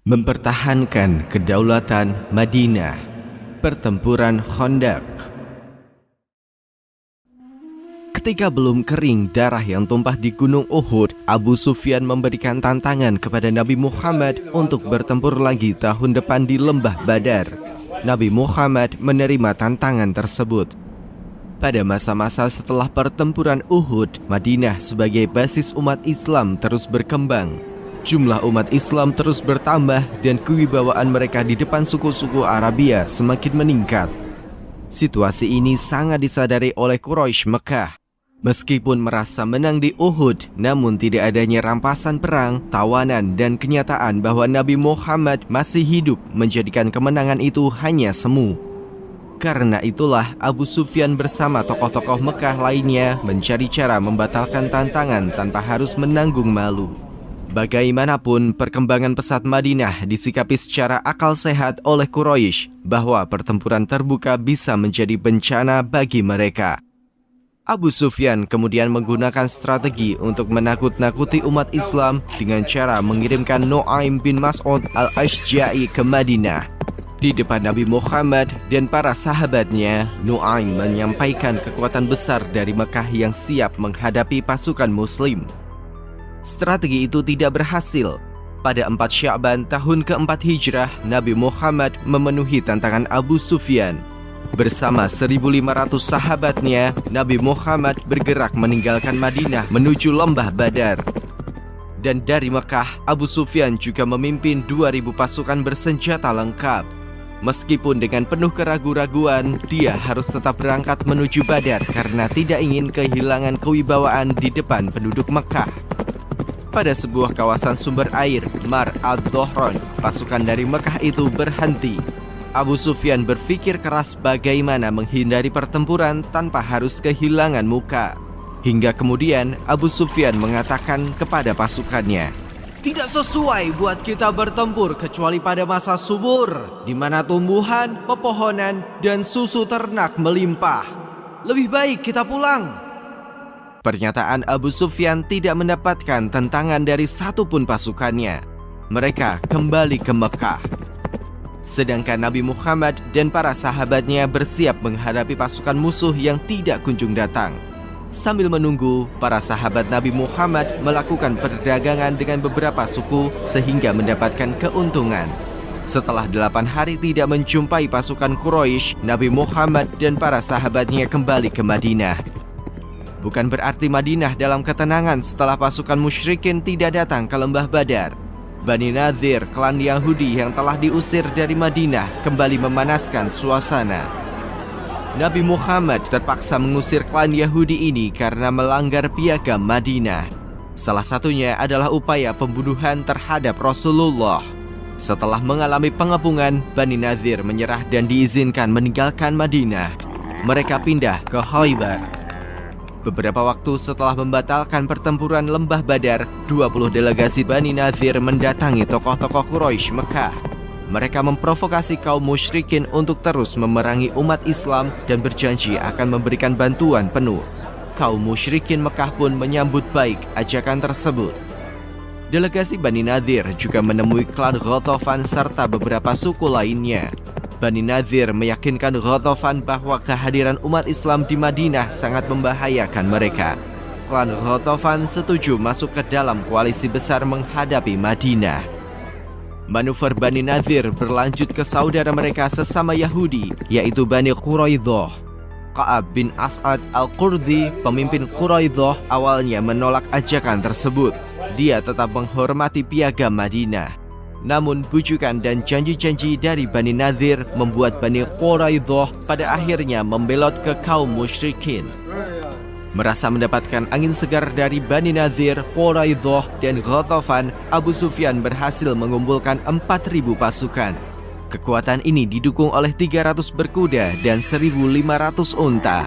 Mempertahankan kedaulatan Madinah. Pertempuran Khandaq. Ketika belum kering darah yang tumpah di Gunung Uhud, Abu Sufyan memberikan tantangan kepada Nabi Muhammad untuk bertempur lagi tahun depan di Lembah Badar. Nabi Muhammad menerima tantangan tersebut. Pada masa-masa setelah pertempuran Uhud, Madinah sebagai basis umat Islam terus berkembang. Jumlah umat Islam terus bertambah dan kewibawaan mereka di depan suku-suku Arabia semakin meningkat. Situasi ini sangat disadari oleh Quraisy Mekah. Meskipun merasa menang di Uhud, namun tidak adanya rampasan perang, tawanan, dan kenyataan bahwa Nabi Muhammad masih hidup menjadikan kemenangan itu hanya semu. Karena itulah Abu Sufyan bersama tokoh-tokoh Mekah lainnya mencari cara membatalkan tantangan tanpa harus menanggung malu. Bagaimanapun, perkembangan pesat Madinah disikapi secara akal sehat oleh Quraisy bahwa pertempuran terbuka bisa menjadi bencana bagi mereka. Abu Sufyan kemudian menggunakan strategi untuk menakut-nakuti umat Islam dengan cara mengirimkan Nu'aim bin Mas'ud al-Ashja'i ke Madinah. Di depan Nabi Muhammad dan para sahabatnya, Nu'aim menyampaikan kekuatan besar dari Mekah yang siap menghadapi pasukan Muslim. Strategi itu tidak berhasil. Pada 4 Sya'ban tahun keempat Hijrah, Nabi Muhammad memenuhi tantangan Abu Sufyan. Bersama 1.500 sahabatnya, Nabi Muhammad bergerak meninggalkan Madinah menuju Lembah Badar. Dan dari Mekah, Abu Sufyan juga memimpin 2.000 pasukan bersenjata lengkap. Meskipun dengan penuh keraguan-raguan, dia harus tetap berangkat menuju Badar karena tidak ingin kehilangan kewibawaan di depan penduduk Mekah. Pada sebuah kawasan sumber air, Mar ad-Dhahran, pasukan dari Mekah itu berhenti. Abu Sufyan berpikir keras bagaimana menghindari pertempuran tanpa harus kehilangan muka. Hingga kemudian Abu Sufyan mengatakan kepada pasukannya, "Tidak sesuai buat kita bertempur kecuali pada masa subur, di mana tumbuhan, pepohonan, dan susu ternak melimpah. Lebih baik kita pulang." Pernyataan Abu Sufyan tidak mendapatkan tentangan dari satupun pasukannya. Mereka kembali ke Mekah. Sedangkan Nabi Muhammad dan para sahabatnya bersiap menghadapi pasukan musuh yang tidak kunjung datang. Sambil menunggu, para sahabat Nabi Muhammad melakukan perdagangan dengan beberapa suku sehingga mendapatkan keuntungan. Setelah 8 hari tidak menjumpai pasukan Quraisy, Nabi Muhammad dan para sahabatnya kembali ke Madinah. Bukan berarti Madinah dalam ketenangan setelah pasukan musyrikin tidak datang ke Lembah Badar. Bani Nadhir, klan Yahudi yang telah diusir dari Madinah, kembali memanaskan suasana. Nabi Muhammad terpaksa mengusir klan Yahudi ini karena melanggar piagam Madinah. Salah satunya adalah upaya pembunuhan terhadap Rasulullah. Setelah mengalami pengepungan, Bani Nadhir menyerah dan diizinkan meninggalkan Madinah. Mereka pindah ke Khaybar. Beberapa waktu setelah membatalkan pertempuran Lembah Badar, 20 delegasi Bani Nadhir mendatangi tokoh-tokoh Quraisy Mekah. Mereka memprovokasi kaum musyrikin untuk terus memerangi umat Islam dan berjanji akan memberikan bantuan penuh. Kaum musyrikin Mekah pun menyambut baik ajakan tersebut. Delegasi Bani Nadhir juga menemui klan Ghatafan serta beberapa suku lainnya. Bani Nadhir meyakinkan Ghatafan bahwa kehadiran umat Islam di Madinah sangat membahayakan mereka. Klan Ghatafan setuju masuk ke dalam koalisi besar menghadapi Madinah. Manuver Bani Nadhir berlanjut ke saudara mereka sesama Yahudi, yaitu Bani Quraidah. Ka'ab bin As'ad al-Qurdi, pemimpin Quraidah, awalnya menolak ajakan tersebut. Dia tetap menghormati piagam Madinah. Namun bujukan dan janji-janji dari Bani Nadhir membuat Bani Quraidah pada akhirnya membelot ke kaum musyrikin. Merasa mendapatkan angin segar dari Bani Nadhir, Quraidah, dan Ghatafan, Abu Sufyan berhasil mengumpulkan 4.000 pasukan. Kekuatan ini didukung oleh 300 berkuda dan 1.500 unta.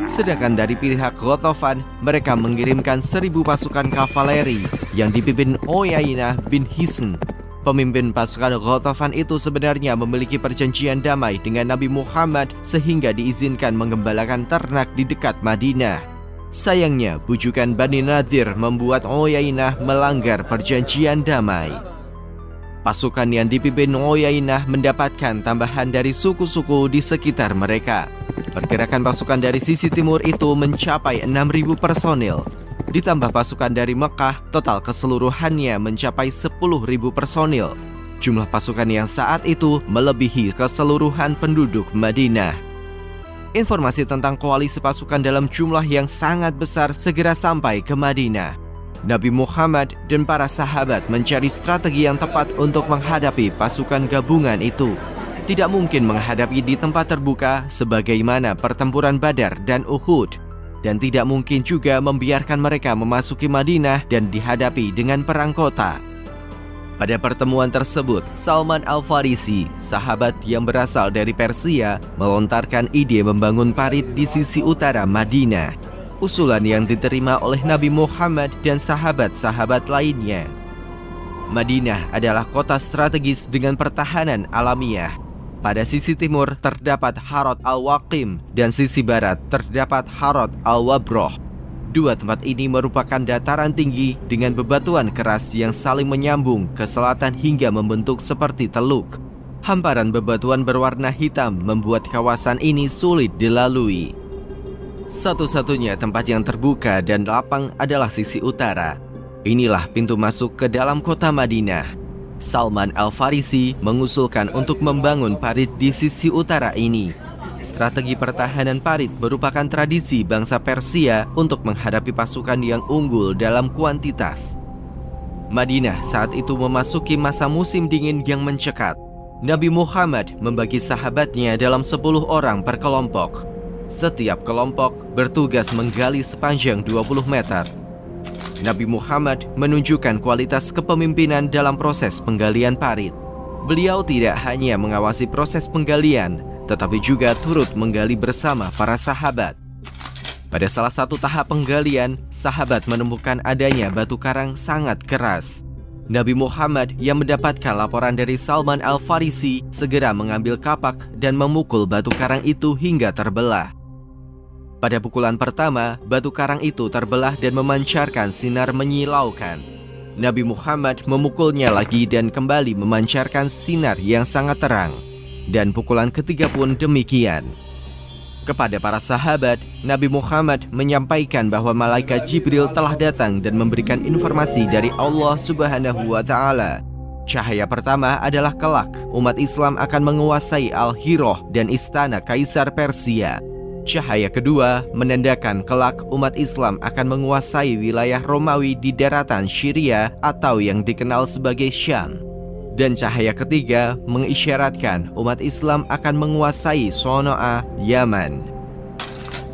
Sedangkan dari pihak Ghatafan, mereka mengirimkan 1.000 pasukan kavaleri yang dipimpin Uyainah bin Hisn. Pemimpin pasukan Ghatafan itu sebenarnya memiliki perjanjian damai dengan Nabi Muhammad sehingga diizinkan menggembalakan ternak di dekat Madinah. Sayangnya, bujukan Bani Nadhir membuat Uyainah melanggar perjanjian damai. Pasukan yang dipimpin Uyainah mendapatkan tambahan dari suku-suku di sekitar mereka. Pergerakan pasukan dari sisi timur itu mencapai 6.000 personil. Ditambah pasukan dari Mekah, total keseluruhannya mencapai 10.000 personil. Jumlah pasukan yang saat itu melebihi keseluruhan penduduk Madinah. Informasi tentang koalisi pasukan dalam jumlah yang sangat besar segera sampai ke Madinah. Nabi Muhammad dan para sahabat mencari strategi yang tepat untuk menghadapi pasukan gabungan itu. Tidak mungkin menghadapi di tempat terbuka sebagaimana pertempuran Badar dan Uhud, dan tidak mungkin juga membiarkan mereka memasuki Madinah dan dihadapi dengan perang kota. Pada pertemuan tersebut, Salman Al-Farisi, sahabat yang berasal dari Persia, melontarkan ide membangun parit di sisi utara Madinah. Usulan yang diterima oleh Nabi Muhammad dan sahabat-sahabat lainnya. Madinah adalah kota strategis dengan pertahanan alamiah. Pada sisi timur terdapat Harod Al-Waqim dan sisi barat terdapat Harod Al-Wabroh. Dua tempat ini merupakan dataran tinggi dengan bebatuan keras yang saling menyambung ke selatan hingga membentuk seperti teluk. Hamparan bebatuan berwarna hitam membuat kawasan ini sulit dilalui. Satu-satunya tempat yang terbuka dan lapang adalah sisi utara. Inilah pintu masuk ke dalam kota Madinah. Salman Al-Farisi mengusulkan untuk membangun parit di sisi utara ini. Strategi pertahanan parit merupakan tradisi bangsa Persia untuk menghadapi pasukan yang unggul dalam kuantitas. Madinah saat itu memasuki masa musim dingin yang mencekat. Nabi Muhammad membagi sahabatnya dalam 10 orang per kelompok. Setiap kelompok bertugas menggali sepanjang 20 meter. Nabi Muhammad menunjukkan kualitas kepemimpinan dalam proses penggalian parit. Beliau tidak hanya mengawasi proses penggalian, tetapi juga turut menggali bersama para sahabat. Pada salah satu tahap penggalian, sahabat menemukan adanya batu karang sangat keras. Nabi Muhammad yang mendapatkan laporan dari Salman Al-Farisi segera mengambil kapak dan memukul batu karang itu hingga terbelah. Pada pukulan pertama, batu karang itu terbelah dan memancarkan sinar menyilaukan. Nabi Muhammad memukulnya lagi dan kembali memancarkan sinar yang sangat terang. Dan pukulan ketiga pun demikian. Kepada para sahabat, Nabi Muhammad menyampaikan bahwa malaikat Jibril telah datang dan memberikan informasi dari Allah Subhanahu wa Ta'ala. Cahaya pertama adalah kelak umat Islam akan menguasai Al-Hirah dan istana Kaisar Persia. Cahaya kedua menandakan kelak umat Islam akan menguasai wilayah Romawi di daratan Syria atau yang dikenal sebagai Syam. Dan cahaya ketiga mengisyaratkan umat Islam akan menguasai Sono'a, Yaman.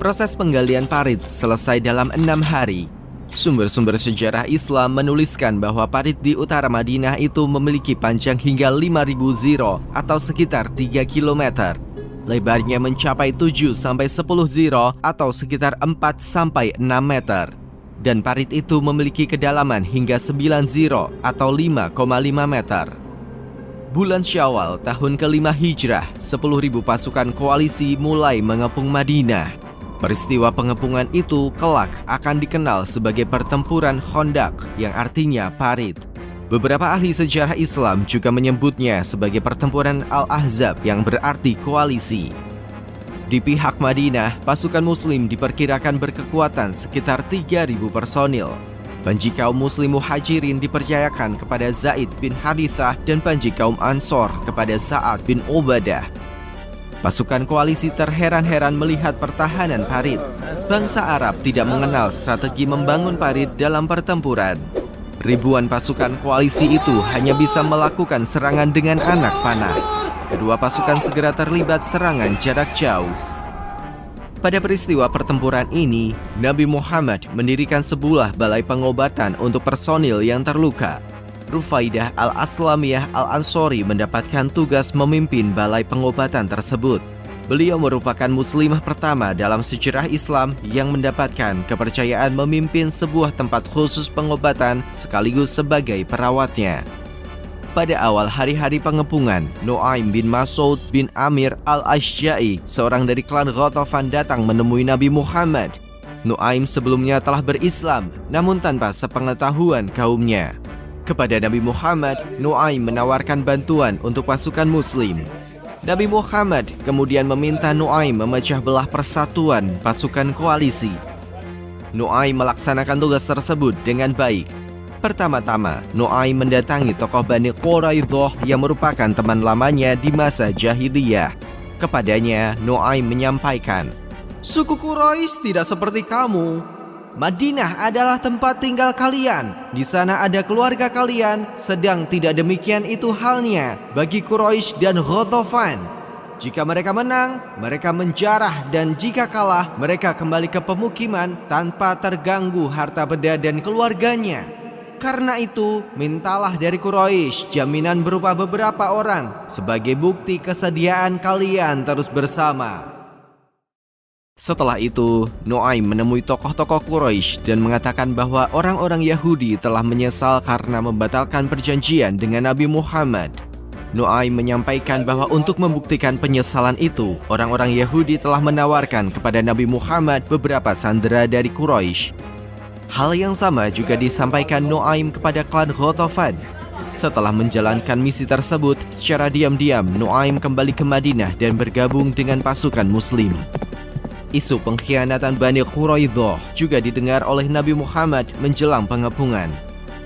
Proses penggalian parit selesai dalam 6 hari. Sumber-sumber sejarah Islam menuliskan bahwa parit di utara Madinah itu memiliki panjang hingga 5.000 ziro atau sekitar 3 km. Lebarnya mencapai 7-10 ziro atau sekitar 4-6 meter. Dan parit itu memiliki kedalaman hingga 9 ziro atau 5,5 meter. Bulan Syawal tahun ke-5 Hijrah, 10.000 pasukan koalisi mulai mengepung Madinah. Peristiwa pengepungan itu kelak akan dikenal sebagai pertempuran Khandaq yang artinya parit. Beberapa ahli sejarah Islam juga menyebutnya sebagai pertempuran Al-Ahzab yang berarti koalisi. Di pihak Madinah, pasukan Muslim diperkirakan berkekuatan sekitar 3.000 personil. Panji kaum Muslim Muhajirin dipercayakan kepada Zaid bin Harithah dan panji kaum Ansor kepada Sa'ad bin Ubadah. Pasukan koalisi terheran-heran melihat pertahanan parit. Bangsa Arab tidak mengenal strategi membangun parit dalam pertempuran. Ribuan pasukan koalisi itu hanya bisa melakukan serangan dengan anak panah. Kedua pasukan segera terlibat serangan jarak jauh. Pada peristiwa pertempuran ini, Nabi Muhammad mendirikan sebuah balai pengobatan untuk personil yang terluka. Rufaidah Al-Aslamiyah Al-Ansori mendapatkan tugas memimpin balai pengobatan tersebut. Beliau merupakan muslimah pertama dalam sejarah Islam yang mendapatkan kepercayaan memimpin sebuah tempat khusus pengobatan sekaligus sebagai perawatnya. Pada awal hari-hari pengepungan, Nu'aim bin Mas'ud bin Amir Al-Ashja'i, seorang dari klan Ghatafan, datang menemui Nabi Muhammad. Nu'aim sebelumnya telah berislam, namun tanpa sepengetahuan kaumnya. Kepada Nabi Muhammad, Nu'aim menawarkan bantuan untuk pasukan Muslim. Nabi Muhammad kemudian meminta Nu'aim memecah belah persatuan pasukan koalisi. Nu'aim melaksanakan tugas tersebut dengan baik. Pertama-tama, Nu'aim mendatangi tokoh Bani Quraidah yang merupakan teman lamanya di masa jahiliyah. Kepadanya, Nu'aim menyampaikan, "Suku Quraisy tidak seperti kamu. Madinah adalah tempat tinggal kalian. Di sana ada keluarga kalian, sedang tidak demikian itu halnya bagi Quraisy dan Ghatafan. Jika mereka menang, mereka menjarah, dan jika kalah, mereka kembali ke pemukiman tanpa terganggu harta benda dan keluarganya. Karena itu, mintalah dari Quraisy jaminan berupa beberapa orang sebagai bukti kesediaan kalian terus bersama." Setelah itu, Nu'aim menemui tokoh-tokoh Quraisy dan mengatakan bahwa orang-orang Yahudi telah menyesal karena membatalkan perjanjian dengan Nabi Muhammad. Nu'aim menyampaikan bahwa untuk membuktikan penyesalan itu, orang-orang Yahudi telah menawarkan kepada Nabi Muhammad beberapa sandera dari Quraisy. Hal yang sama juga disampaikan Nu'aim kepada klan Ghatafan. Setelah menjalankan misi tersebut, secara diam-diam Nu'aim kembali ke Madinah dan bergabung dengan pasukan Muslim. Isu pengkhianatan Bani Quraidah juga didengar oleh Nabi Muhammad menjelang pengepungan.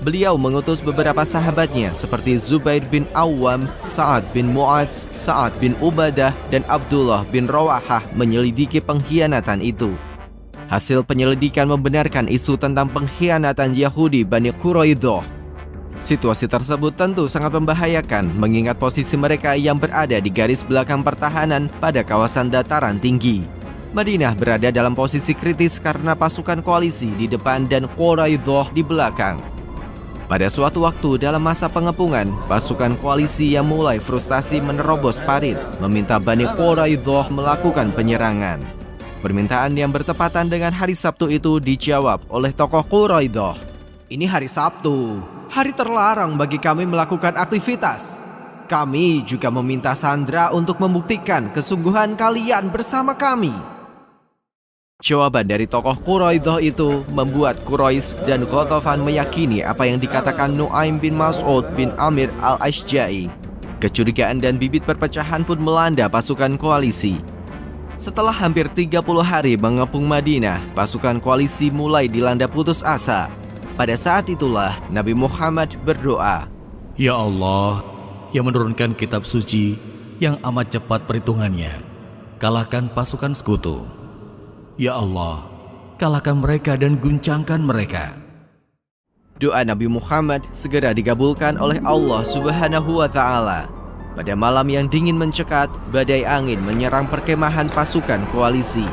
Beliau mengutus beberapa sahabatnya seperti Zubair bin Awam, Sa'ad bin Mu'adz, Sa'ad bin Ubadah, dan Abdullah bin Rawahah menyelidiki pengkhianatan itu. Hasil penyelidikan membenarkan isu tentang pengkhianatan Yahudi Bani Quraidah. Situasi tersebut tentu sangat membahayakan mengingat posisi mereka yang berada di garis belakang pertahanan pada kawasan dataran tinggi. Madinah berada dalam posisi kritis karena pasukan koalisi di depan dan Quraidah di belakang. Pada suatu waktu dalam masa pengepungan, pasukan koalisi yang mulai frustasi menerobos parit, meminta Bani Quraidah melakukan penyerangan. Permintaan yang bertepatan dengan hari Sabtu itu dijawab oleh tokoh Quraidah. "Ini hari Sabtu, hari terlarang bagi kami melakukan aktivitas. Kami juga meminta sandera untuk membuktikan kesungguhan kalian bersama kami." Jawaban dari tokoh Quraidah itu membuat Quraisy dan Ghatafan meyakini apa yang dikatakan Nu'aim bin Mas'ud bin Amir al-Ashja'i. Kecurigaan dan bibit perpecahan pun melanda pasukan koalisi. Setelah hampir 30 hari mengepung Madinah, pasukan koalisi mulai dilanda putus asa. Pada saat itulah Nabi Muhammad berdoa, "Ya Allah, yang menurunkan kitab suci yang amat cepat perhitungannya, kalahkan pasukan sekutu. Ya Allah, kalahkan mereka dan guncangkan mereka." Doa Nabi Muhammad segera dikabulkan oleh Allah Subhanahu wa Ta'ala. Pada malam yang dingin mencekat, badai angin menyerang perkemahan pasukan koalisi.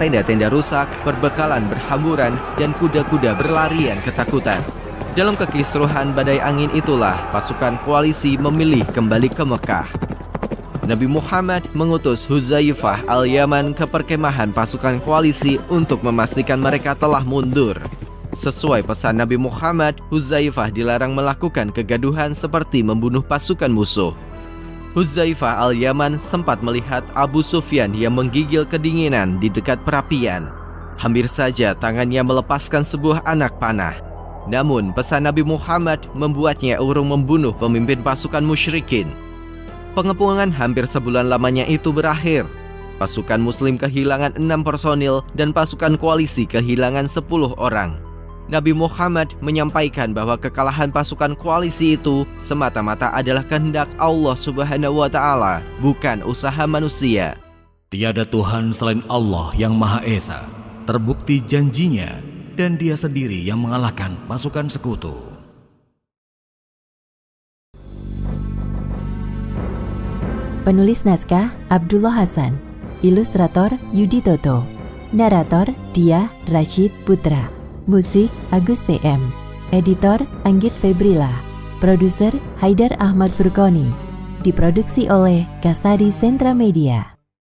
Tenda-tenda rusak, perbekalan berhamburan, dan kuda-kuda berlarian ketakutan. Dalam kekisruhan badai angin itulah pasukan koalisi memilih kembali ke Mekah. Nabi Muhammad mengutus Huzaifah al-Yaman ke perkemahan pasukan koalisi untuk memastikan mereka telah mundur. Sesuai pesan Nabi Muhammad, Huzaifah dilarang melakukan kegaduhan seperti membunuh pasukan musuh. Huzaifah al-Yaman sempat melihat Abu Sufyan yang menggigil kedinginan di dekat perapian. Hampir saja tangannya melepaskan sebuah anak panah. Namun pesan Nabi Muhammad membuatnya urung membunuh pemimpin pasukan musyrikin. Pengepungan hampir sebulan lamanya itu berakhir. Pasukan Muslim kehilangan 6 personil dan pasukan koalisi kehilangan 10 orang. Nabi Muhammad menyampaikan bahwa kekalahan pasukan koalisi itu semata-mata adalah kehendak Allah Subhanahu wa Ta'ala, bukan usaha manusia. Tiada Tuhan selain Allah yang Maha Esa. Terbukti janjinya, dan Dia sendiri yang mengalahkan pasukan sekutu. Penulis naskah Abdullah Hasan, ilustrator Yudi Toto, narator Dia Rashid Putra, musik Agus TM, editor Anggit Febrila, produser Haidar Ahmad Furqoni, diproduksi oleh Kastadi Sentra Media.